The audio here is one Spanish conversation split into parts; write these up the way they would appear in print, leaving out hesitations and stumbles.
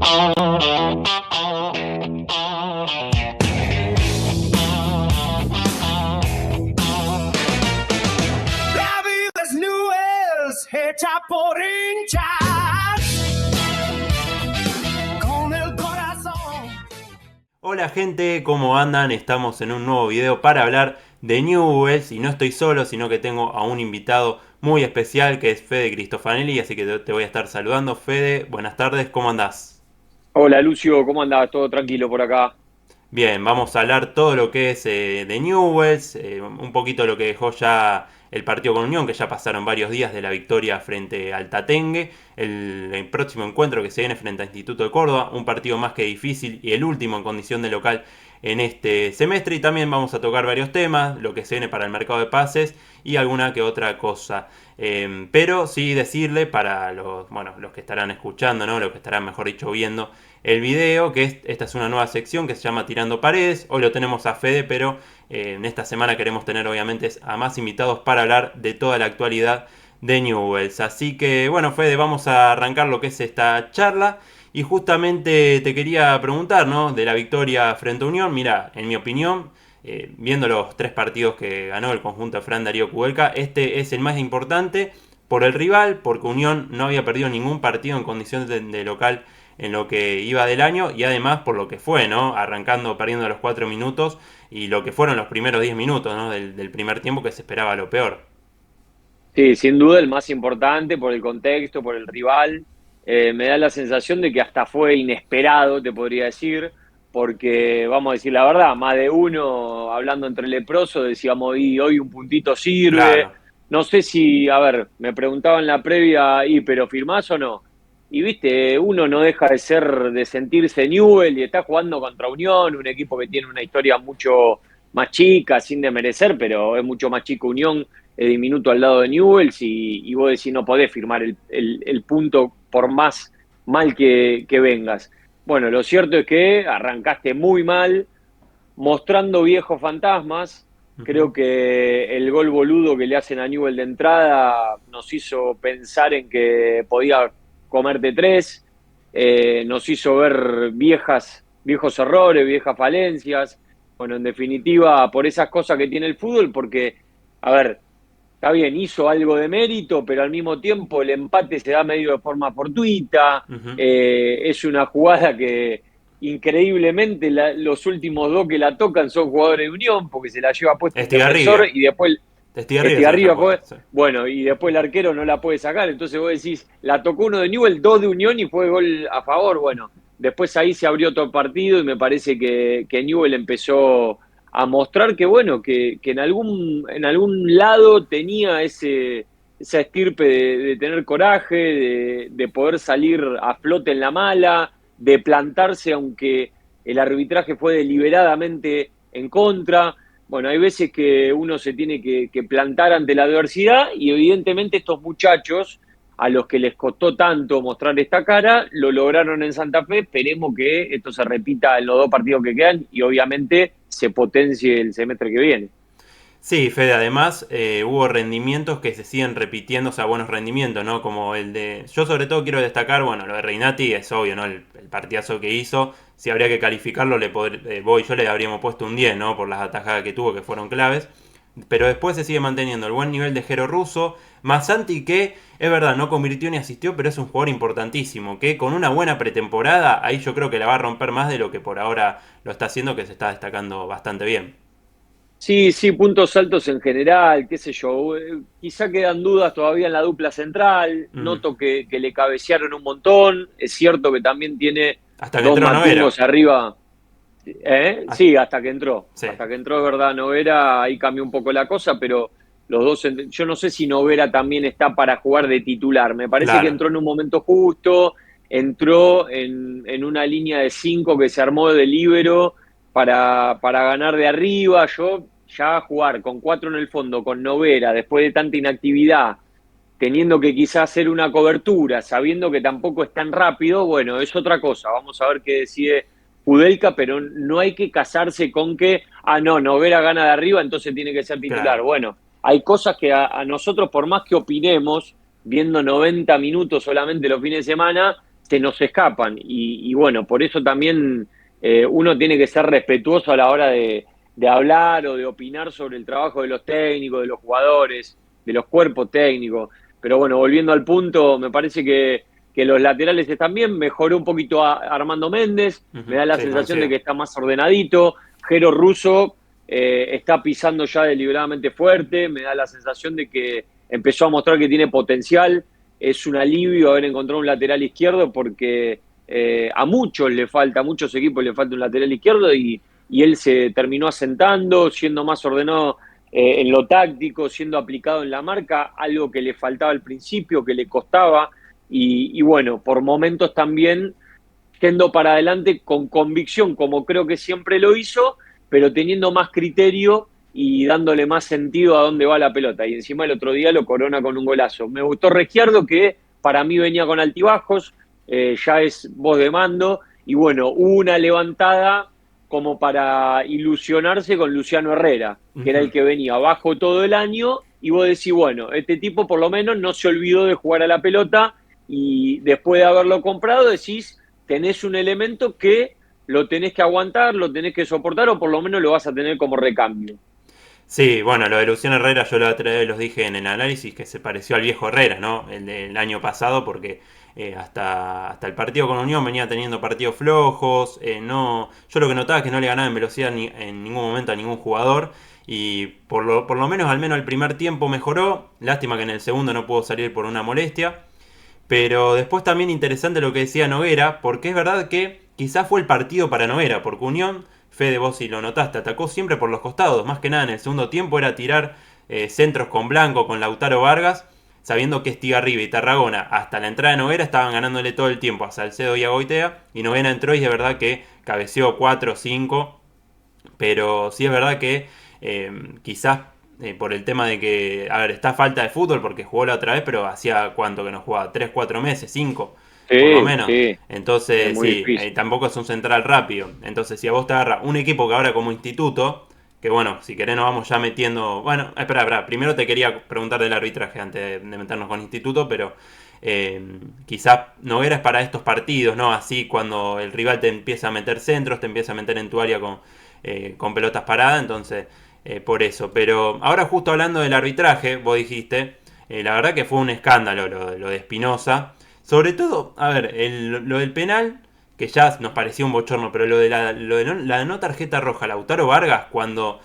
La vida es Newell's, hecha por hinchas, con el corazón. Hola gente, ¿cómo andan? Estamos en un nuevo video para hablar de Newell's y no estoy solo, sino que tengo a un invitado muy especial que es Fede Cristofanelli, así que te voy a estar saludando. Fede, buenas tardes, ¿cómo andás? Hola Lucio, ¿cómo andás? ¿Todo tranquilo por acá? Bien, vamos a hablar todo lo que es de Newell's, un poquito lo que dejó ya el partido con Unión, que ya pasaron varios días de la victoria frente al Tatengue, el próximo encuentro que se viene frente a Instituto de Córdoba, un partido más que difícil y el último en condición de local en este semestre, y también vamos a tocar varios temas, lo que se viene para el mercado de pases y alguna que otra cosa. Pero sí decirle para los que estarán escuchando, ¿no? Los que estarán, mejor dicho, viendo el video, que esta es una nueva sección que se llama Tirando Paredes. Hoy lo tenemos a Fede, pero en esta semana queremos tener obviamente a más invitados para hablar de toda la actualidad de Newell's. Así que bueno, Fede, vamos a arrancar lo que es esta charla. Y justamente te quería preguntar, ¿no? De la victoria frente a Unión. Mira, en mi opinión, viendo los 3 partidos que ganó el conjunto de Fran Darío Kudelka, este es el más importante por el rival, porque Unión no había perdido ningún partido en condiciones de local en lo que iba del año, y además por lo que fue, ¿no? Arrancando perdiendo los 4 minutos y lo que fueron los primeros 10 minutos, ¿no? del primer tiempo, que se esperaba lo peor. Sí, sin duda el más importante por el contexto, por el rival. Me da la sensación de que hasta fue inesperado, te podría decir, porque vamos a decir la verdad, más de uno hablando entre leprosos decíamos, y hoy un puntito sirve. Claro, No sé si, a ver, me preguntaban en la previa, pero ¿firmás o no? Y viste, uno no deja de sentirse Newell y está jugando contra Unión, un equipo que tiene una historia mucho más chica, sin desmerecer, pero es mucho más chico Unión, es diminuto al lado de Newell's y vos decís no podés firmar el punto por más mal que vengas. Bueno, lo cierto es que arrancaste muy mal, mostrando viejos fantasmas. uh-huh. Creo que el gol boludo que le hacen a Newell de entrada nos hizo pensar en que podía comerte 3, nos hizo ver viejos errores, viejas falencias. Bueno, en definitiva, por esas cosas que tiene el fútbol, porque, a ver, está bien, hizo algo de mérito, pero al mismo tiempo el empate se da medio de forma fortuita. Uh-huh. Es una jugada que increíblemente los últimos dos que la tocan son jugadores de Unión, porque se la lleva puesta un defensor Estigarribia. y después Estigarribia se la Estigarribia lleva fue, puesta, sí. bueno, y después el arquero no la puede sacar, entonces vos decís, la tocó uno de Newell, dos de Unión y fue gol a favor. Bueno, después ahí se abrió todo el partido y me parece que Newell empezó a mostrar que bueno, que en algún lado tenía esa estirpe de tener coraje, de poder salir a flote en la mala, de plantarse aunque el arbitraje fue deliberadamente en contra. Bueno, hay veces que uno se tiene que plantar ante la adversidad y evidentemente estos muchachos a los que les costó tanto mostrar esta cara, lo lograron en Santa Fe. Esperemos que esto se repita en los 2 partidos que quedan y obviamente se potencie el semestre que viene. Sí, Fede, además hubo rendimientos que se siguen repitiendo, o sea, buenos rendimientos, ¿no? Como el de... Yo sobre todo quiero destacar, bueno, lo de Reinati es obvio, ¿no? El partidazo que hizo, si habría que calificarlo, vos y yo le habríamos puesto un 10, ¿no? Por las atajadas que tuvo, que fueron claves. Pero después se sigue manteniendo el buen nivel de Jero Russo. Masanti, que es verdad, no convirtió ni asistió, pero es un jugador importantísimo, que con una buena pretemporada, ahí yo creo que la va a romper más de lo que por ahora lo está haciendo, que se está destacando bastante bien. Sí, sí, puntos altos en general, qué sé yo. Quizá quedan dudas todavía en la dupla central. Mm. Noto que le cabecearon un montón. Es cierto que también tiene Hasta que dos entró Novera. matungos arriba. Hasta- Sí, hasta que entró. Sí, Hasta que entró, es verdad, Novera, ahí cambió un poco la cosa, pero los dos, yo no sé si Novera también está para jugar de titular. Me parece que claro. entró en un momento justo, entró en una línea de 5 que se armó de líbero para ganar de arriba. Yo ya jugar con 4 en el fondo, con Novera, después de tanta inactividad, teniendo que quizás hacer una cobertura, sabiendo que tampoco es tan rápido, bueno, es otra cosa. Vamos a ver qué decide Kudelka, pero no hay que casarse con que, no, Noguera gana de arriba, entonces tiene que ser titular. Claro. Bueno, hay cosas que a nosotros, por más que opinemos, viendo 90 minutos solamente los fines de semana, se nos escapan. Y bueno, por eso también uno tiene que ser respetuoso a la hora de hablar o de opinar sobre el trabajo de los técnicos, de los jugadores, de los cuerpos técnicos. Pero bueno, volviendo al punto, me parece que los laterales están bien. Mejoró un poquito a Armando Méndez, me da la Sí, sensación de coincido. que está más ordenadito. Jero Russo está pisando ya deliberadamente fuerte, me da la sensación de que empezó a mostrar que tiene potencial. Es un alivio haber encontrado un lateral izquierdo porque a muchos le falta, a muchos equipos le falta un lateral izquierdo y él se terminó asentando, siendo más ordenado en lo táctico, siendo aplicado en la marca, algo que le faltaba al principio, que le costaba, y bueno, por momentos también yendo para adelante con convicción, como creo que siempre lo hizo, pero teniendo más criterio y dándole más sentido a dónde va la pelota. Y encima el otro día lo corona con un golazo. Me gustó Regiardo, que para mí venía con altibajos, ya es voz de mando, y bueno, hubo una levantada como para ilusionarse con Luciano Herrera, que era el Ujú. que venía abajo todo el año, y vos decís, bueno, este tipo por lo menos no se olvidó de jugar a la pelota, y después de haberlo comprado decís, tenés un elemento que lo tenés que aguantar, lo tenés que soportar, o por lo menos lo vas a tener como recambio. Sí, bueno, lo de Luciano Herrera yo la otra vez los dije en el análisis que se pareció al viejo Herrera, ¿no? El del año pasado, porque hasta el partido con Unión venía teniendo partidos flojos. No, yo lo que notaba es que no le ganaba en velocidad en ningún momento a ningún jugador. Y por lo menos, al menos el primer tiempo mejoró. Lástima que en el segundo no pudo salir por una molestia. Pero después también interesante lo que decía Noguera, porque es verdad que quizás fue el partido para Noguera, porque Unión, Fede, vos si lo notaste, atacó siempre por los costados. Más que nada en el segundo tiempo era tirar centros con Blanco, con Lautaro Vargas, sabiendo que Estigarribia y Tarragona hasta la entrada de Noguera estaban ganándole todo el tiempo a Salcedo y a Goitea. Y Noguera entró y es verdad que cabeceó 4 o 5. Pero sí es verdad que quizás por el tema de que, a ver, está falta de fútbol porque jugó la otra vez, pero hacía cuánto que no jugaba, 3 4 meses, 5 por lo Sí, menos. sí, es Entonces, muy sí, difícil. tampoco es un central rápido. Entonces, si a vos te agarra un equipo que ahora como instituto, que bueno, si querés nos vamos ya metiendo... Bueno, espera, primero te quería preguntar del arbitraje antes de meternos con instituto, pero quizás Noguera es para estos partidos, ¿no? Así cuando el rival te empieza a meter centros, te empieza a meter en tu área con pelotas paradas, entonces por eso. Pero ahora justo hablando del arbitraje, vos dijiste, la verdad que fue un escándalo lo de Espinosa. Sobre todo, a ver, lo del penal, que ya nos parecía un bochorno, pero la no tarjeta roja, Lautaro Vargas, cuando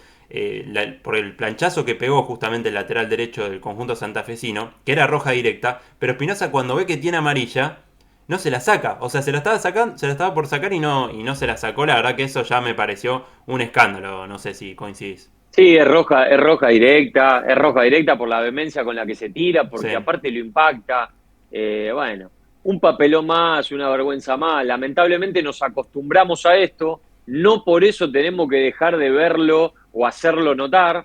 por el planchazo que pegó justamente el lateral derecho del conjunto santafesino, que era roja directa, pero Espinosa cuando ve que tiene amarilla, no se la saca. O sea, se la estaba sacando, se la estaba por sacar y no se la sacó. La verdad que eso ya me pareció un escándalo. No sé si coincidís. Sí, es roja directa por la vehemencia con la que se tira, porque Sí, aparte lo impacta. Bueno, un papelón más, una vergüenza más. Lamentablemente nos acostumbramos a esto, no por eso tenemos que dejar de verlo o hacerlo notar.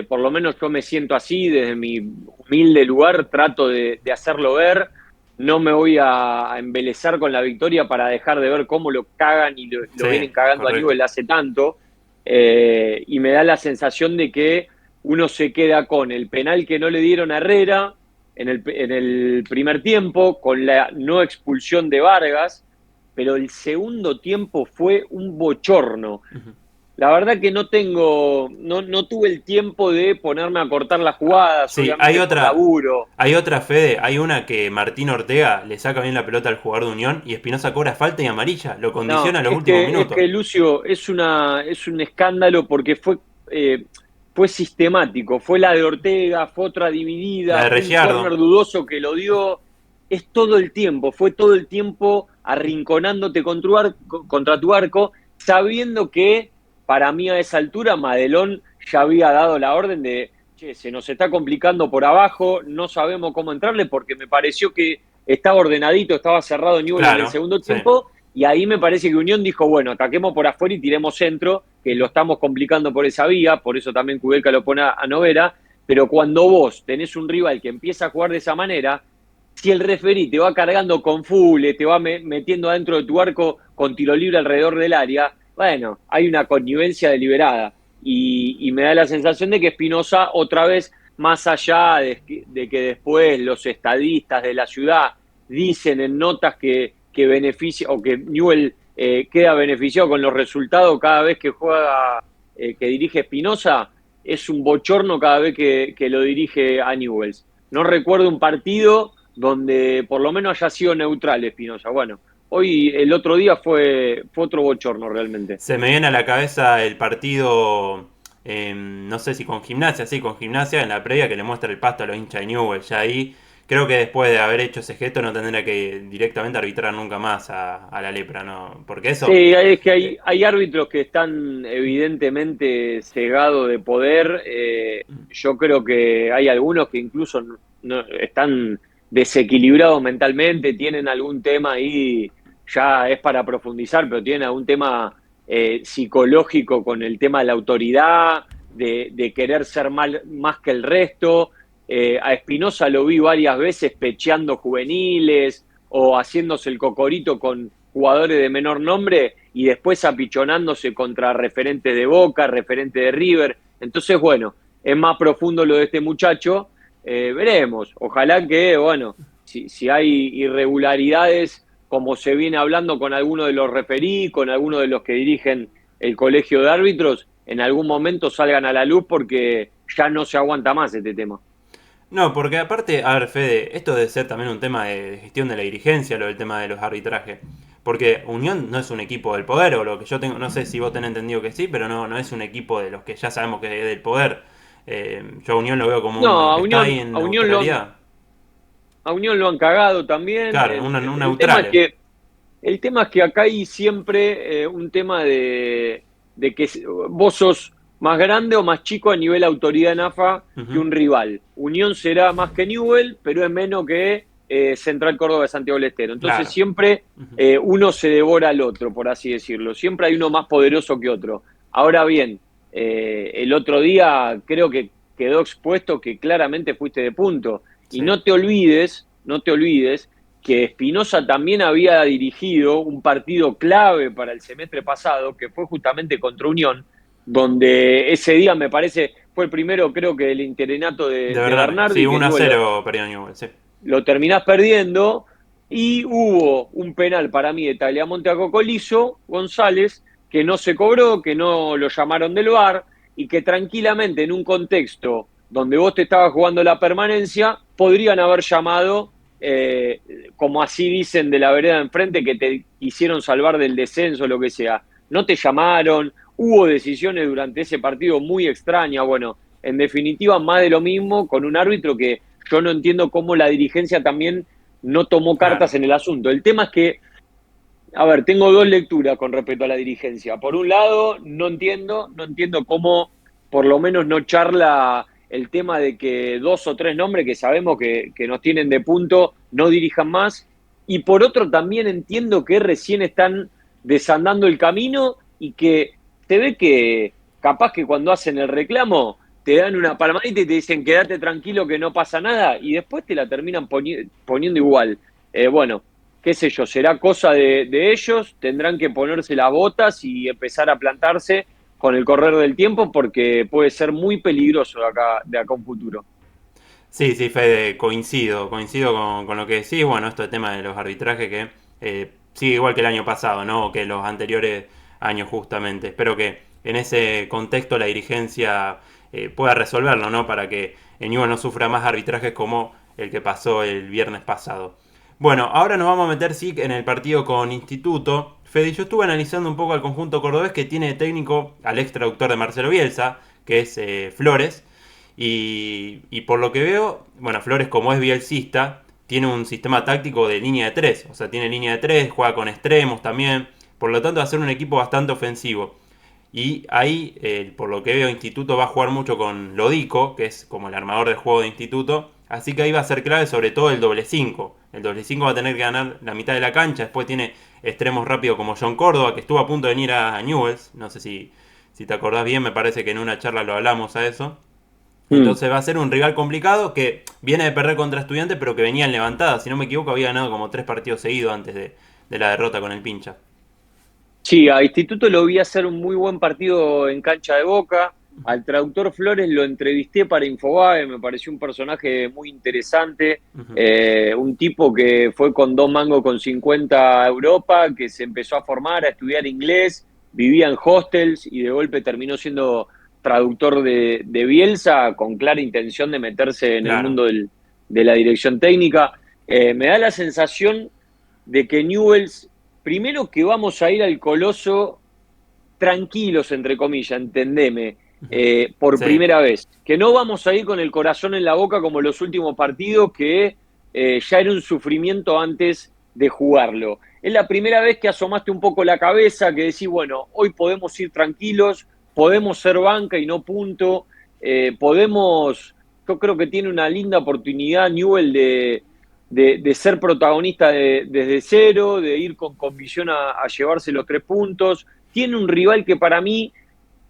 Por lo menos yo me siento así, desde mi humilde lugar trato de hacerlo ver. No me voy a embelezar con la victoria para dejar de ver cómo lo cagan y lo sí, vienen cagando a correcto. Newell hace tanto. Y me da la sensación de que uno se queda con el penal que no le dieron a Herrera en el primer tiempo, con la no expulsión de Vargas, pero el segundo tiempo fue un bochorno. Ujú. La verdad que no tuve el tiempo de ponerme a cortar las jugadas, Sí, hay obviamente por otra. laburo. Hay otra, Fede. Hay una que Martín Ortega le saca bien la pelota al jugador de Unión y Espinosa cobra falta y amarilla. Lo No, condiciona en los es últimos que, es minutos. que Lucio, es un escándalo porque fue sistemático, fue la de Ortega, fue otra La dividida, de fue un córner Reggiardo. dudoso que lo dio, es todo el tiempo, fue todo el tiempo arrinconándote contra tu arco, sabiendo que para mí a esa altura Madelón ya había dado la orden de, che, se nos está complicando por abajo, no sabemos cómo entrarle porque me pareció que estaba ordenadito, estaba cerrado Newell en el Claro, segundo sí. tiempo y ahí me parece que Unión dijo, bueno, ataquemos por afuera y tiremos centro, que lo estamos complicando por esa vía, por eso también Kudelka lo pone a Novera, pero cuando vos tenés un rival que empieza a jugar de esa manera, si el referí te va cargando con full, te va metiendo adentro de tu arco con tiro libre alrededor del área, bueno, hay una connivencia deliberada. Y me da la sensación de que Espinosa, otra vez, más allá de que después los estadistas de la ciudad dicen en notas que beneficia o que Newell queda beneficiado con los resultados cada vez que juega, que dirige Espinosa, es un bochorno cada vez que lo dirige a Newell's. No recuerdo un partido donde por lo menos haya sido neutral Espinosa. Bueno, hoy, el otro día fue otro bochorno realmente. Se me viene a la cabeza el partido, no sé si con Gimnasia, sí, con Gimnasia en la previa que le muestra el pasto a los hinchas de Newell. Ya ahí creo que después de haber hecho ese gesto no tendrá que directamente arbitrar nunca más a la lepra, ¿no? Porque eso... Sí, es que hay árbitros que están evidentemente cegados de poder. Yo creo que hay algunos que incluso están desequilibrados mentalmente, tienen algún tema ahí, ya es para profundizar, pero tienen algún tema psicológico con el tema de la autoridad, de querer ser más que el resto. A Espinosa lo vi varias veces pecheando juveniles o haciéndose el cocorito con jugadores de menor nombre y después apichonándose contra referentes de Boca, referentes de River. Entonces, bueno, es más profundo lo de este muchacho. Veremos. Ojalá que, bueno, si hay irregularidades, como se viene hablando con algunos de los referí, con algunos de los que dirigen el colegio de árbitros, en algún momento salgan a la luz porque ya no se aguanta más este tema. No, porque aparte, a ver, Fede, esto debe ser también un tema de gestión de la dirigencia, lo del tema de los arbitrajes. Porque Unión no es un equipo del poder, o lo que yo tengo, no sé si vos tenés entendido que sí, pero no es un equipo de los que ya sabemos que es del poder. Yo a Unión lo veo como No, uno que está ahí en A Unión lo han, neutralidad. a Unión lo han cagado también. Claro, un El tema es neutral. que acá hay siempre un tema de que vos sos más grande o más chico a nivel autoridad en AFA que Ujú. un rival. Unión será más que Newell, pero es menos que Central Córdoba de Santiago del Estero. Entonces Claro. siempre Ujú. uno se devora al otro, por así decirlo. Siempre hay uno más poderoso que otro. Ahora bien, el otro día creo que quedó expuesto que claramente fuiste de punto. Y Sí. no te olvides que Espinosa también había dirigido un partido clave para el semestre pasado, que fue justamente contra Unión, donde ese día me parece fue el primero, creo que del interinato De de Bernal. Sí, Bernardi, que 1 a Newell 0 perdió Newell, sí. lo terminás perdiendo, y hubo un penal para mí de Tagliamonte a Cocolizo González, que no se cobró, que no lo llamaron del VAR, y que tranquilamente en un contexto donde vos te estabas jugando la permanencia, podrían haber llamado, eh, como así dicen de la vereda de enfrente, que te quisieron salvar del descenso, lo que sea. No te llamaron, hubo decisiones durante ese partido muy extrañas, bueno, en definitiva más de lo mismo con un árbitro que yo no entiendo cómo la dirigencia también no tomó Claro. cartas en el asunto. El tema es que, a ver, tengo dos lecturas con respecto a la dirigencia. Por un lado, no entiendo cómo por lo menos no charla el tema de que dos o tres nombres que sabemos que nos tienen de punto no dirijan más. Y por otro, también entiendo que recién están desandando el camino y que se ve que capaz que cuando hacen el reclamo te dan una palmadita y te dicen quédate tranquilo que no pasa nada y después te la terminan poniendo igual. Bueno, qué sé yo, será cosa de ellos, tendrán que ponerse las botas y empezar a plantarse con el correr del tiempo porque puede ser muy peligroso de acá a un futuro. Sí, sí, Fede, coincido con lo que decís. Bueno, esto de tema de los arbitrajes que sigue igual que el año pasado, ¿no? O que los anteriores años justamente. Espero que en ese contexto la dirigencia pueda resolverlo, ¿no? Para que el Newell no sufra más arbitrajes como el que pasó el viernes pasado. Bueno, ahora nos vamos a meter, sí, en el partido con Instituto. Fede, yo estuve analizando un poco al conjunto cordobés que tiene de técnico al ex traductor de Marcelo Bielsa, que es Flores. Y por lo que veo, bueno, Flores como es bielcista, tiene un sistema táctico de línea de 3. O sea, tiene línea de 3, juega con extremos también. Por lo tanto, va a ser un equipo bastante ofensivo. Y ahí, por lo que veo, Instituto va a jugar mucho con Lodico, que es como el armador del juego de Instituto. Así que ahí va a ser clave sobre todo el doble 5. El doble 5 va a tener que ganar la mitad de la cancha. Después tiene extremos rápidos como John Córdoba, que estuvo a punto de venir a Newell's. No sé si te acordás bien, me parece que en una charla lo hablamos a eso. Mm. Entonces va a ser un rival complicado que viene de perder contra Estudiantes, pero que venía en levantada. Si no me equivoco, había ganado como 3 partidos seguidos antes de la derrota con el Pincha. Sí, a Instituto lo vi hacer un muy buen partido en cancha de Boca. Al traductor Flores lo entrevisté para Infobae, me pareció un personaje muy interesante, un tipo que fue con 2 mangos con 50 a Europa, que se empezó a formar, a estudiar inglés, vivía en hostels y de golpe terminó siendo traductor de Bielsa con clara intención de meterse en el Claro. mundo de la dirección técnica. Me da la sensación de que Newell's, primero que vamos a ir al Coloso tranquilos, entre comillas, entendeme, por Sí, primera vez. Que no vamos a ir con el corazón en la boca como los últimos partidos, que ya era un sufrimiento antes de jugarlo. Es la primera vez que asomaste un poco la cabeza, que decís, bueno, hoy podemos ir tranquilos, podemos ser banca y no punto, podemos, yo creo que tiene una linda oportunidad Newell de ser protagonista desde cero, de ir con visión a llevarse los 3 puntos. Tiene un rival que para mí,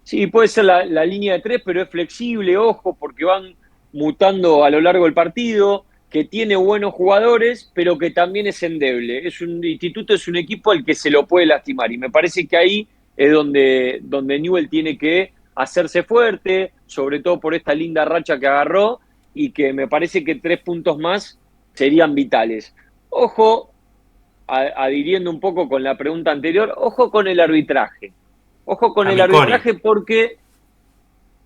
sí, puede ser la línea de 3, pero es flexible, ojo, porque van mutando a lo largo del partido, que tiene buenos jugadores, pero que también es endeble. Es un Instituto, es un equipo al que se lo puede lastimar, y me parece que ahí es donde Newell tiene que hacerse fuerte, sobre todo por esta linda racha que agarró, y que me parece que 3 puntos más serían vitales. Ojo, adhiriendo un poco con la pregunta anterior, ojo con el arbitraje. Ojo con a el Miconi. arbitraje porque,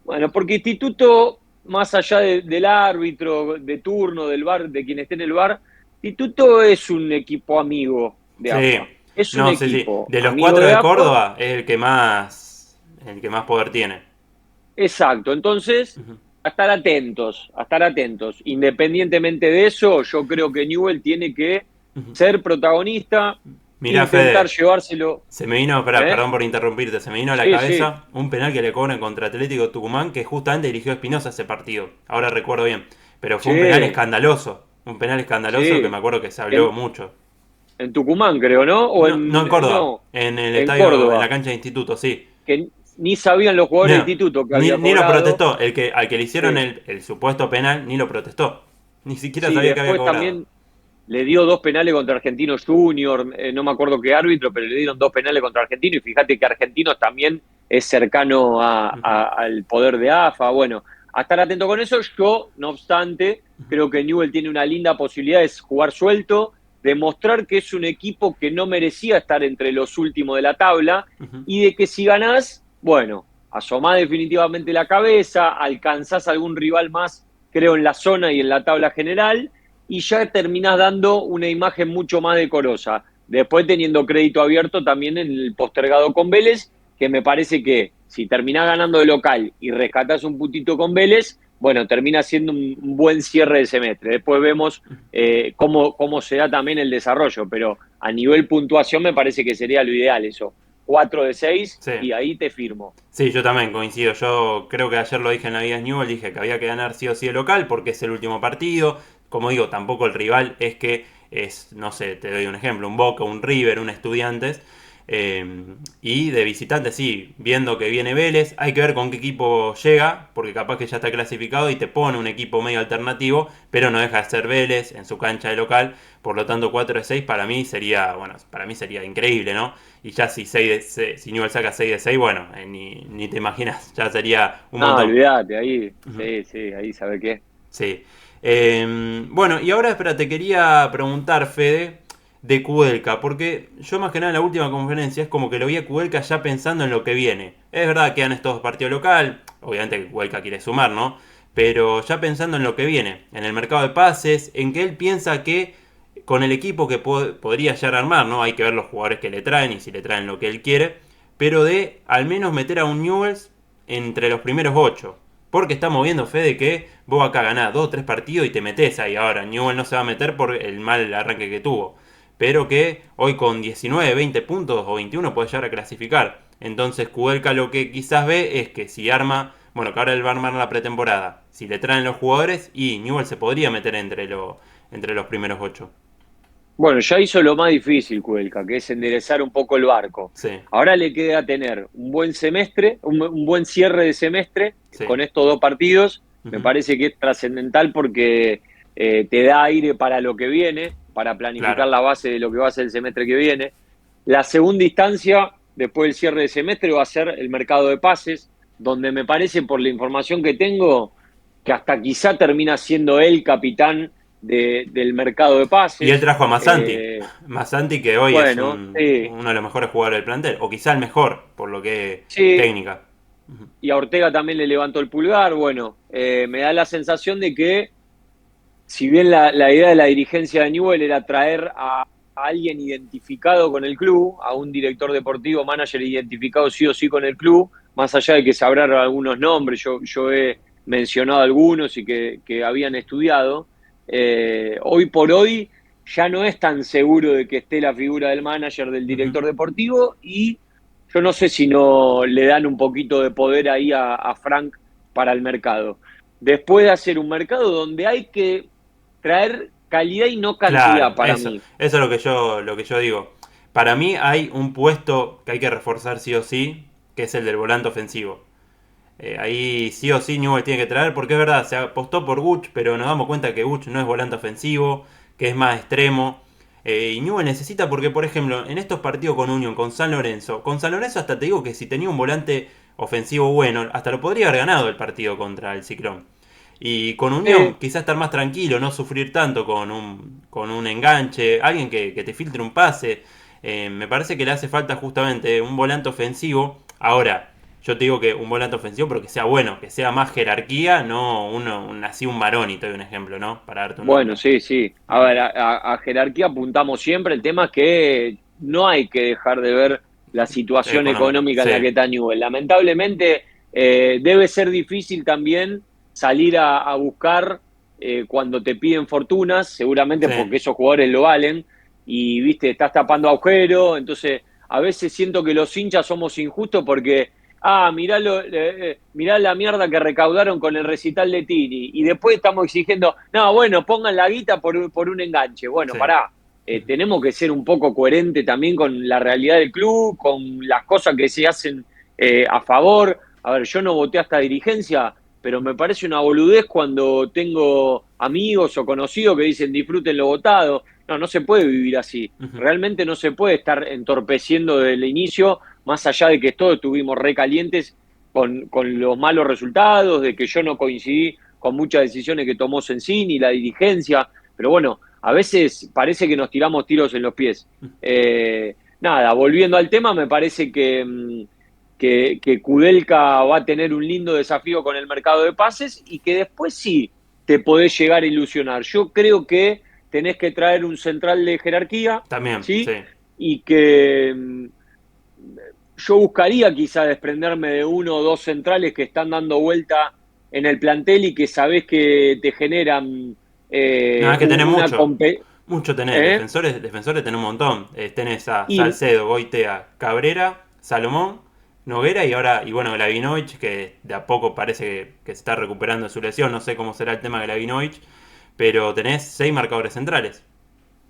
bueno, porque Instituto, más allá del árbitro, de turno, del VAR, de quien esté en el VAR, Instituto es un equipo amigo de Sí, AFA. Es un no, sí, sí. equipo De los amigo cuatro de de AFA, Córdoba es el que más poder tiene. exacto. Entonces, Ujú, a estar atentos, a estar atentos. Independientemente de eso, yo creo que Newell tiene que ujú. ser protagonista, Mirá, intentar Fede, llevárselo. se me vino, ¿Eh? perdón por interrumpirte, se me vino a la Sí, sí, cabeza un penal que le cobran contra Atlético Tucumán que justamente dirigió Espinosa ese partido. Ahora recuerdo bien. Pero fue sí, un penal escandaloso que me sí. acuerdo que se habló Que mucho. en Tucumán, creo, ¿no? O No, no en Córdoba, no, en el en estadio, en la Córdoba, cancha de Instituto, sí. que ni sabían los jugadores de No, instituto que ni, había ni lo cobrado. protestó. Al que le hicieron Sí, el supuesto penal, ni lo protestó. Ni siquiera sí, sabía que había después cobrado. también le dio 2 penales contra Argentinos Junior, no me acuerdo qué árbitro, pero le dieron 2 penales contra Argentinos, y fíjate que Argentinos también es cercano Ujú, al poder de AFA. Bueno, a estar atento con eso. Yo, no obstante, ujú, creo que Newell tiene una linda posibilidad de jugar suelto, demostrar que es un equipo que no merecía estar entre los últimos de la tabla, ujú. y de que si ganás, bueno, asomás definitivamente la cabeza, alcanzás algún rival más, creo, en la zona y en la tabla general, y ya terminás dando una imagen mucho más decorosa. Después teniendo crédito abierto también en el postergado con Vélez, que me parece que si terminás ganando de local y rescatás un puntito con Vélez, bueno, termina siendo un buen cierre de semestre. Después vemos cómo se da también el desarrollo, pero a nivel puntuación me parece que sería lo ideal eso. 4 de 6 Sí, y ahí te firmo. sí, yo también coincido. Yo creo que ayer lo dije en la Vida Newell, dije que había que ganar sí o sí el local porque es el último partido. Como digo, tampoco el rival es que es, no sé, te doy un ejemplo, un Boca, un River, un Estudiantes. Y de visitante, sí, viendo que viene Vélez, hay que ver con qué equipo llega, porque capaz que ya está clasificado y te pone un equipo medio alternativo, pero no deja de ser Vélez en su cancha de local, por lo tanto 4 de 6 para mí sería, bueno, para mí sería increíble, ¿no? Y ya si, si Newell saca 6 de 6 bueno, ni te imaginas, ya sería un No, montón. olvídate, ahí, Ujú. sí, sí, ahí sabe qué. Sí. Bueno, y ahora espera, te quería preguntar, Fede, de Kudelka, porque yo más que nada en la última conferencia es como que lo vi a Kudelka ya pensando en lo que viene. Es verdad que han estos dos partidos local, obviamente que Kudelka quiere sumar, ¿no? Pero ya pensando en lo que viene, en el mercado de pases, en que él piensa que con el equipo que podría ya armar, ¿no? Hay que ver los jugadores que le traen y si le traen lo que él quiere, pero de al menos meter a un Newells entre los primeros 8. Porque estamos viendo, Fede, que vos acá ganás 2 o 3 partidos y te metés ahí. Ahora, Newell no se va a meter por el mal arranque que tuvo. Pero que hoy con 19, 20 puntos o 21 puede llegar a clasificar. Entonces, Kudelka lo que quizás ve es que si arma, bueno, que ahora él va a armar la pretemporada, si le traen los jugadores y Newell se podría meter entre los primeros 8. Bueno, ya hizo lo más difícil, Cuelca, que es enderezar un poco el barco. Sí, Ahora le queda tener un buen semestre, un buen cierre de semestre sí. con estos 2 partidos. Me Ujú, parece que es trascendental porque te da aire para lo que viene, para planificar claro. la base de lo que va a ser el semestre que viene. La segunda instancia, después del cierre de semestre, va a ser el mercado de pases. donde me parece, por la información que tengo, que hasta quizá termina siendo él capitán del mercado de Y él pases. trajo a Massanti. Massanti que hoy es Bueno, sí, uno de los mejores jugadores del plantel. O quizá el mejor, por lo que es sí, técnica. y a Ortega también le levantó el pulgar. Bueno, me da la sensación de que, si bien la idea de la dirigencia de Newell era traer a alguien identificado con el club, a un director deportivo, manager identificado sí o sí con el club, más allá de que se hablaron algunos nombres, yo he mencionado algunos y que habían estudiado, hoy por hoy ya no es tan seguro de que esté la figura del manager, del Ujú. director deportivo, y yo no sé si no le dan un poquito de poder ahí a Frank para el mercado. Después de hacer un mercado donde hay que traer calidad y no cantidad Claro, para mí. eso es lo que yo digo. Para mí hay un puesto que hay que reforzar sí o sí, que es el del volante ofensivo. Ahí sí o sí Newell tiene que traer, porque es verdad, se apostó por Guch, pero nos damos cuenta que Guch no es volante ofensivo, que es más extremo. Y Newell necesita, porque por ejemplo, en estos partidos con Unión, con San Lorenzo hasta te digo que si tenía un volante ofensivo bueno, hasta lo podría haber ganado el partido contra el Ciclón. Y con Unión, Eh, quizás estar más tranquilo, no sufrir tanto con un enganche, alguien que te filtre un pase. Me parece que le hace falta justamente un volante ofensivo. Ahora, yo te digo que un volante ofensivo, pero que sea bueno, que sea más jerarquía, no así un Maroni, te doy un ejemplo, ¿no? Para darte un bueno, nombre. sí, sí. A ver, a jerarquía apuntamos siempre. El tema es que no hay que dejar de ver la situación Económica, económica en sí, la que está Newell. Lamentablemente, debe ser difícil también salir a buscar cuando te piden fortunas, seguramente sí. porque esos jugadores lo valen, y viste, estás tapando agujero. Entonces, a veces siento que los hinchas somos injustos porque mirá la mierda que recaudaron con el recital de Tini. Y después estamos exigiendo, no, bueno, pongan la guita por un enganche. Bueno, Sí. pará, tenemos que ser un poco coherentes también con la realidad del club, con las cosas que se hacen a favor. A ver, yo no voté a esta dirigencia, pero me parece una boludez cuando tengo amigos o conocidos que dicen disfruten lo votado. No, no se puede vivir así. Ujú. Realmente no se puede estar entorpeciendo desde el inicio, más allá de que todos estuvimos recalientes con los malos resultados, de que yo no coincidí con muchas decisiones que tomó Sensini y la dirigencia, pero bueno, a veces parece que nos tiramos tiros en los pies. Nada, volviendo al tema, me parece que Kudelka va a tener un lindo desafío con el mercado de pases y que después sí te podés llegar a ilusionar. Yo creo que tenés que traer un central de jerarquía, También, ¿sí? sí. Y que yo buscaría quizá desprenderme de uno o dos centrales que están dando vuelta en el plantel y que sabés que te generan No, es que tenés una mucho. competencia. Mucho tenés. ¿Eh? Defensores tenés un montón. Tenés a Y Salcedo, Goitea, Cabrera, Salomón, Noguera y ahora, y bueno, Glavinovich, que de a poco parece que se está recuperando de su lesión. No sé cómo será el tema de Glavinovich, pero tenés 6 marcadores centrales.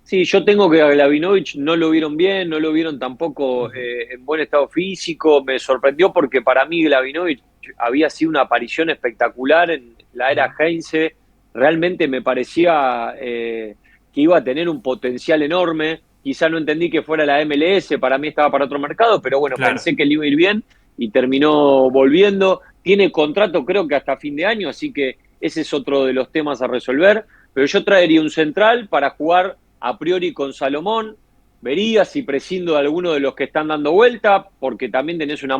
sí, yo tengo que a Glavinovich no lo vieron bien, no lo vieron tampoco Ujú. en buen estado físico. Me sorprendió porque para mí Glavinovich había sido una aparición espectacular en la era Heinze. Realmente me parecía que iba a tener un potencial enorme. Quizá no entendí que fuera la MLS, para mí estaba para otro mercado, pero bueno, Claro. pensé que le iba a ir bien y terminó volviendo. Tiene contrato creo que hasta fin de año, así que ese es otro de los temas a resolver. Pero yo traería un central para jugar a priori con Salomón. Vería si prescindo de alguno de los que están dando vuelta, porque también tenés una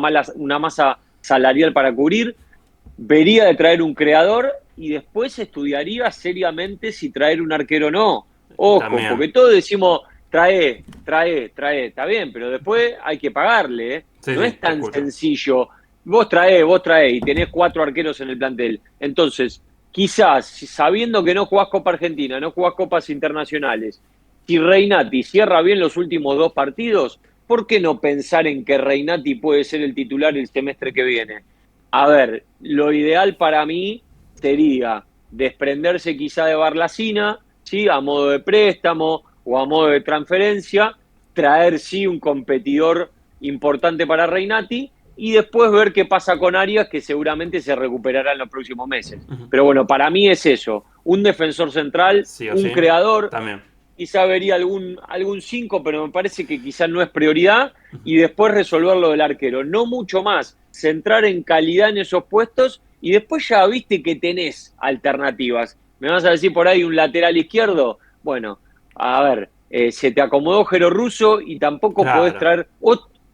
masa salarial para cubrir. Vería de traer un creador y después estudiaría seriamente si traer un arquero o no. Ojo, También. porque todos decimos, trae, está bien, pero después hay que pagarle, ¿eh? Sí, No sí, es te tan escucho. sencillo. Vos trae, y tenés 4 arqueros en el plantel. Entonces, quizás, sabiendo que no jugás Copa Argentina, no jugás Copas Internacionales, si Reinati cierra bien los últimos 2 partidos, ¿por qué no pensar en que Reinati puede ser el titular el semestre que viene? A ver, lo ideal para mí sería desprenderse quizá de Barlacina, ¿sí? A modo de préstamo o a modo de transferencia, traer sí un competidor importante para Reinati y después ver qué pasa con Arias, que seguramente se recuperará en los próximos meses. Ujú. Pero bueno, para mí es eso, un defensor central, Sí o un sí. creador, También. quizá vería algún 5, pero me parece que quizá no es prioridad, y después resolver lo del arquero. No mucho más, centrar en calidad en esos puestos y después ya viste que tenés alternativas. Me vas a decir por ahí un lateral izquierdo. Bueno, a ver, se te acomodó Jero Russo y tampoco podés Claro, traer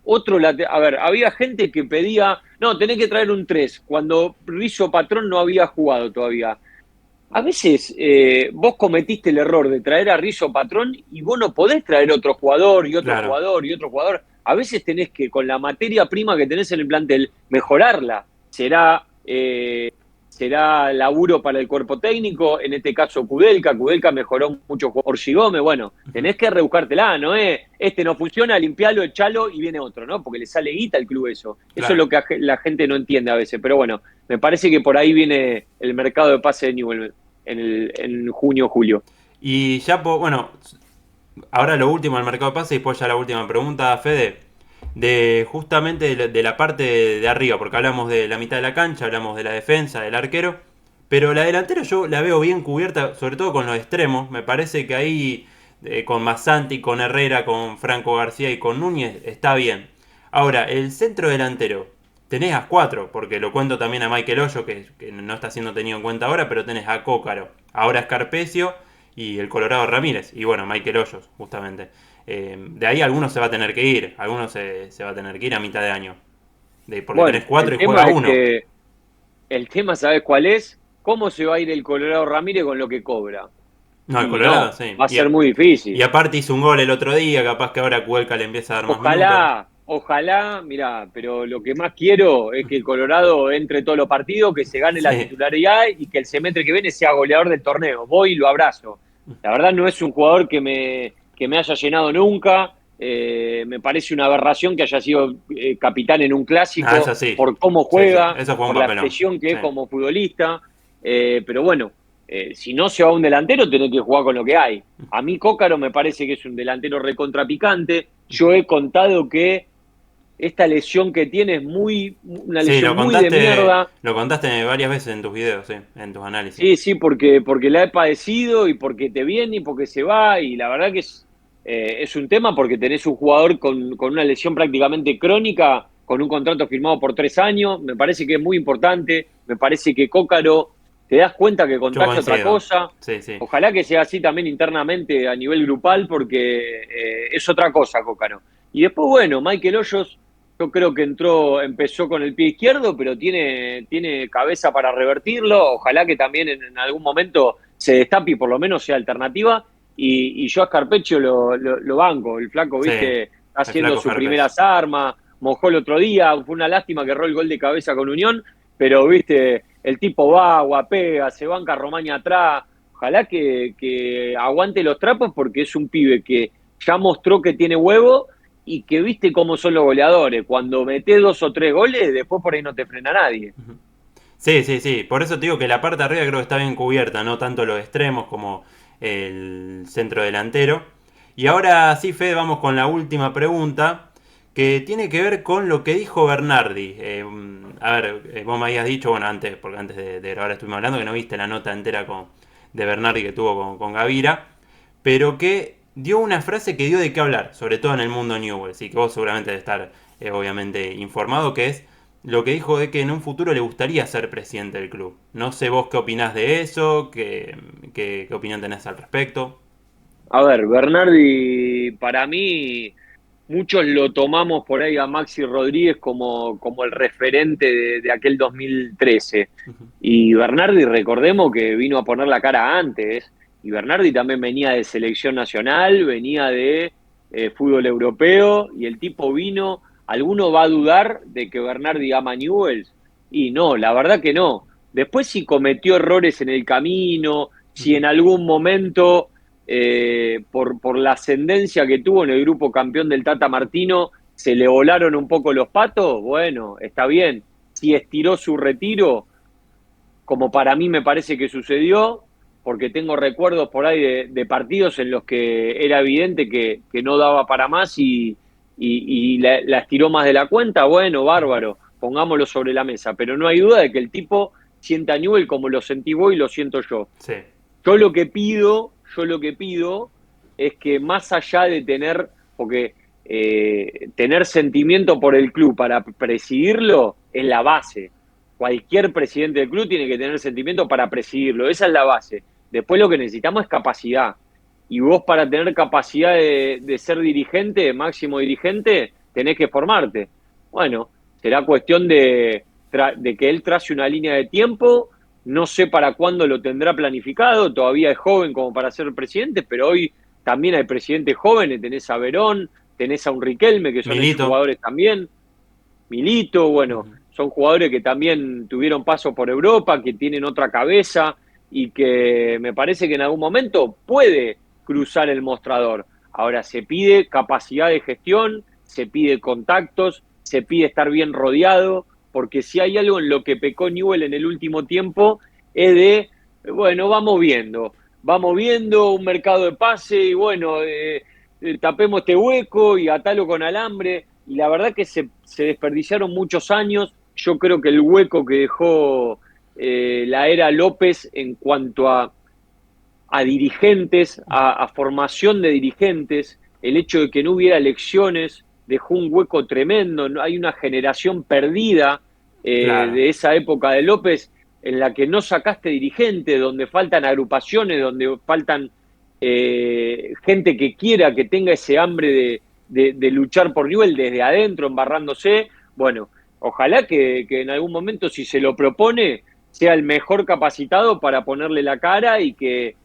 otro lateral. A ver, había gente que pedía, no, tenés que traer un 3 cuando Rizzo Patrón no había jugado todavía. A veces vos cometiste el error de traer a Rizzo Patrón y vos no podés traer otro jugador y otro claro. jugador y otro jugador. A veces tenés que, con la materia prima que tenés en el plantel, mejorarla. Será laburo para el cuerpo técnico, en este caso Kudelka mejoró mucho Orsigome, bueno, Ujú. tenés que rebuscártela, ¿no es? Este no funciona, limpialo, echalo y viene otro, ¿no? Porque le sale guita al club eso. Eso es Claro. lo que la gente no entiende a veces, pero bueno, me parece que por ahí viene el mercado de pase de Newell en junio, julio. Y ya, bueno, ahora lo último del mercado de pase y después ya la última pregunta, Fede. De justamente de la parte de arriba, porque hablamos de la mitad de la cancha, hablamos de la defensa, del arquero, pero la delantera yo la veo bien cubierta, sobre todo con los extremos. Me parece que ahí con Massanti, con Herrera, con Franco García y con Núñez está bien. Ahora, el centro delantero, tenés a cuatro, porque lo cuento también a Michael Hoyo, que no está siendo tenido en cuenta ahora, pero tenés a Cócaro, ahora Escarpecio y el Colorado Ramírez, y bueno, Michael Hoyos, justamente. De ahí algunos se va a tener que ir, algunos se va a tener que ir a mitad de año. Porque Bueno, tenés cuatro y juega uno. el tema, ¿sabes cuál es? ¿Cómo se va a ir el Colorado Ramírez con lo que cobra? No, el Y Colorado, no, sí. va a ser muy Y difícil. aparte hizo un gol el otro día, capaz que ahora Cuelca le empieza a dar más minutos. Ojalá, mira, pero lo que más quiero es que el Colorado entre todos los partidos, que se gane la Sí, titularidad y que el semestre que viene sea goleador del torneo. Voy y lo abrazo. La verdad no es un jugador que me haya llenado nunca. Me parece una aberración que haya sido capitán en un nada, eso clásico sí. por cómo Sí, sí. juega, Eso fue un por la papelón. expresión que Sí. es como futbolista. Pero bueno, si no se va un delantero, tenés que jugar con lo que hay. A mí Cócaro me parece que es un delantero recontrapicante. Yo he contado que esta lesión que tiene es una Sí, lesión muy de mierda. lo contaste varias veces en tus videos, sí, en tus análisis. Sí, sí, porque la he padecido y porque te viene y porque se va. Y la verdad que es un tema porque tenés un jugador con una lesión prácticamente crónica, con un contrato firmado por 3 años. Me parece que es muy importante. Me parece que Cócaro, te das cuenta que Yo contagia otra coincido. cosa. Sí, sí. Ojalá que sea así también internamente a nivel grupal, porque es otra cosa, Cócaro. Y después, bueno, Michael Hoyos, yo creo que empezó con el pie izquierdo, pero tiene cabeza para revertirlo. Ojalá que también en algún momento se destape y por lo menos sea alternativa. Y yo a Scarpeccio lo banco. El flaco, Sí, viste, está el haciendo flaco sus Jarpes. primeras armas, mojó el otro día. Fue una lástima que erró el gol de cabeza con Unión, pero viste, el tipo va, guapea, se banca a Romaña atrás. Ojalá que aguante los trapos porque es un pibe que ya mostró que tiene huevo y que viste cómo son los goleadores. Cuando metés 2 o 3 goles, después por ahí no te frena nadie. Sí, sí, sí. Por eso te digo que la parte de arriba creo que está bien cubierta, no tanto los extremos como el centro delantero. Y ahora sí, Fede, vamos con la última pregunta, que tiene que ver con lo que dijo Bernardi. A ver, vos me habías dicho, bueno, antes, porque antes de grabar estuvimos hablando, que no viste la nota entera de Bernardi que tuvo con Gavira, pero que dio una frase que dio de qué hablar, sobre todo en el mundo Newell's, y que vos seguramente debes estar obviamente informado, que es lo que dijo de que en un futuro le gustaría ser presidente del club. No sé vos qué opinás de eso, qué opinión tenés al respecto. A ver, Bernardi, para mí, muchos lo tomamos por ahí a Maxi Rodríguez como el referente de aquel 2013. Ujú. Y Bernardi, recordemos que vino a poner la cara antes. Y Bernardi también venía de selección nacional, venía de fútbol europeo. Y el tipo vino. ¿Alguno va a dudar de que Bernardi ama Newell's? Y no, la verdad que no. Después, si cometió errores en el camino, si en algún momento por la ascendencia que tuvo en el grupo campeón del Tata Martino, se le volaron un poco los patos, bueno, está bien. Si estiró su retiro, como para mí me parece que sucedió, porque tengo recuerdos por ahí de partidos en los que era evidente que no daba para más y la estiró más de la cuenta, bueno, bárbaro, pongámoslo sobre la mesa. Pero no hay duda de que el tipo sienta a Newell como lo sentí vos y lo siento yo. Sí. Yo lo que pido es que más allá de tener, porque tener sentimiento por el club para presidirlo es la base. Cualquier presidente del club tiene que tener sentimiento para presidirlo, esa es la base. Después lo que necesitamos es capacidad. Y vos para tener capacidad de ser dirigente, de máximo dirigente, tenés que formarte. Bueno, será cuestión de que él trace una línea de tiempo. No sé para cuándo lo tendrá planificado, todavía es joven como para ser presidente, pero hoy también hay presidentes jóvenes, tenés a Verón, tenés a un Riquelme, que son esos Milito. jugadores también, Milito, bueno, Ujú. son jugadores que también tuvieron paso por Europa, que tienen otra cabeza y que me parece que en algún momento puede cruzar el mostrador. Ahora se pide capacidad de gestión, se pide contactos, se pide estar bien rodeado, porque si hay algo en lo que pecó Newell en el último tiempo es de, bueno, vamos viendo un mercado de pase y bueno, tapemos este hueco y atalo con alambre. Y la verdad que se desperdiciaron muchos años. Yo creo que el hueco que dejó la era López en cuanto a dirigentes, a formación de dirigentes, el hecho de que no hubiera elecciones dejó un hueco tremendo. Hay una generación perdida Claro. de esa época de López en la que no sacaste dirigentes, donde faltan agrupaciones, donde faltan gente que quiera, que tenga ese hambre de luchar por Newell desde adentro, embarrándose. Bueno, ojalá que en algún momento, si se lo propone, sea el mejor capacitado para ponerle la cara y que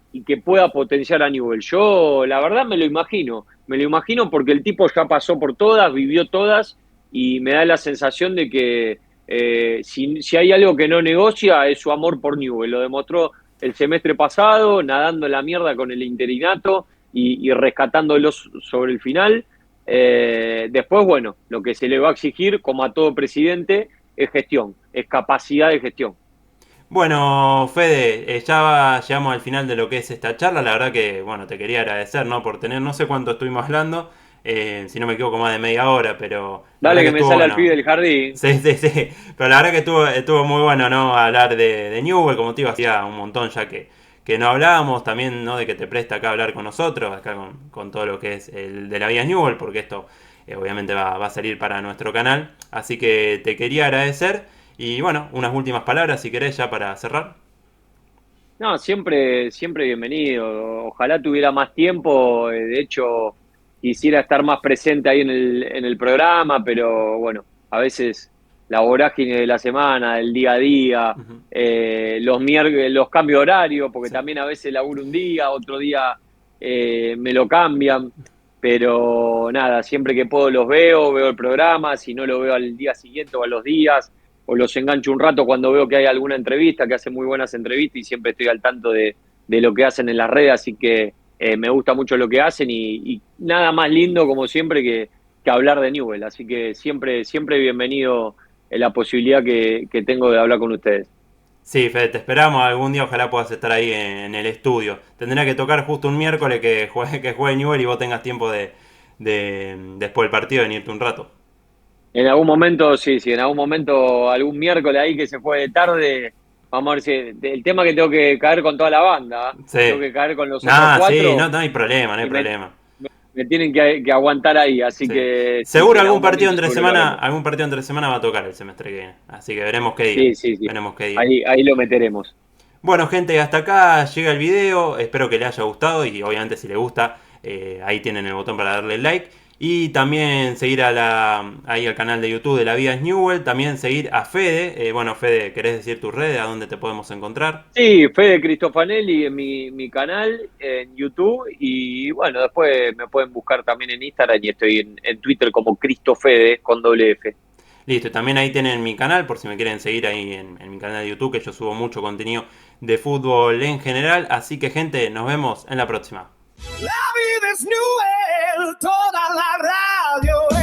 pueda potenciar a Newell. Yo, la verdad, me lo imagino porque el tipo ya pasó por todas, vivió todas, y me da la sensación de que si hay algo que no negocia es su amor por Newell. Lo demostró el semestre pasado, nadando en la mierda con el interinato y rescatándolos sobre el final. Después, bueno, lo que se le va a exigir, como a todo presidente, es gestión, es capacidad de gestión. Bueno, Fede, llegamos al final de lo que es esta charla. La verdad que, bueno, te quería agradecer, ¿no? Por tener, no sé cuánto estuvimos hablando, si no me equivoco, más de media hora, pero la verdad Dale que que me estuvo sale al pibe bueno. del jardín. Sí, sí, sí. Pero la verdad que estuvo muy bueno, ¿no? Hablar de Newell, como te digo, hacía un montón ya que no hablábamos, también, ¿no? De que te presta acá a hablar con nosotros, acá con todo lo que es el de la vida Newell, porque esto obviamente va a salir para nuestro canal. Así que te quería agradecer. Y bueno, unas últimas palabras, si querés, ya para cerrar. No, siempre bienvenido. Ojalá tuviera más tiempo. De hecho, quisiera estar más presente ahí en el programa, pero bueno, a veces la vorágine de la semana, del día a día, Ujú. los cambios de horario, porque Sí. también a veces laburo un día, otro día me lo cambian. Pero nada, siempre que puedo veo el programa. Si no lo veo al día siguiente o a los días, o los engancho un rato cuando veo que hay alguna entrevista, que hace muy buenas entrevistas y siempre estoy al tanto de lo que hacen en las redes, así que me gusta mucho lo que hacen y nada más lindo como siempre que hablar de Newell, así que siempre bienvenido la posibilidad que tengo de hablar con ustedes. Sí, Fede, te esperamos algún día, ojalá puedas estar ahí en el estudio. Tendrá que tocar justo un miércoles que juegue Newell y vos tengas tiempo después del partido de venirte un rato. En algún momento, sí, en algún momento, algún miércoles ahí que se fue de tarde, vamos a ver si el tema que tengo que caer con toda la banda, ¿eh? Tengo Sí. que caer con los otros Nada, sí, cuatro no hay problema, no hay y problema. me tienen que aguantar ahí, así Sí. que sí, Seguro en algún momento seguro lo haremos. algún partido entre semana va a tocar el semestre que viene. Así que veremos qué día. Sí, Veremos qué día. ahí lo meteremos. Bueno, gente, hasta acá llega el video. Espero que les haya gustado y obviamente si les gusta, ahí tienen el botón para darle like. Y también seguir ahí al canal de YouTube de La Vida es Newell. También seguir a Fede. Bueno, Fede, ¿querés decir tus redes? ¿A dónde te podemos encontrar? Sí, Fede Cristofanelli en mi canal en YouTube y bueno, después me pueden buscar también en Instagram y estoy en Twitter como Cristofede con doble F. Listo, y también ahí tienen mi canal por si me quieren seguir ahí en mi canal de YouTube, que yo subo mucho contenido de fútbol en general. Así que, gente, nos vemos en la próxima. La vida es Newell, toda la radio.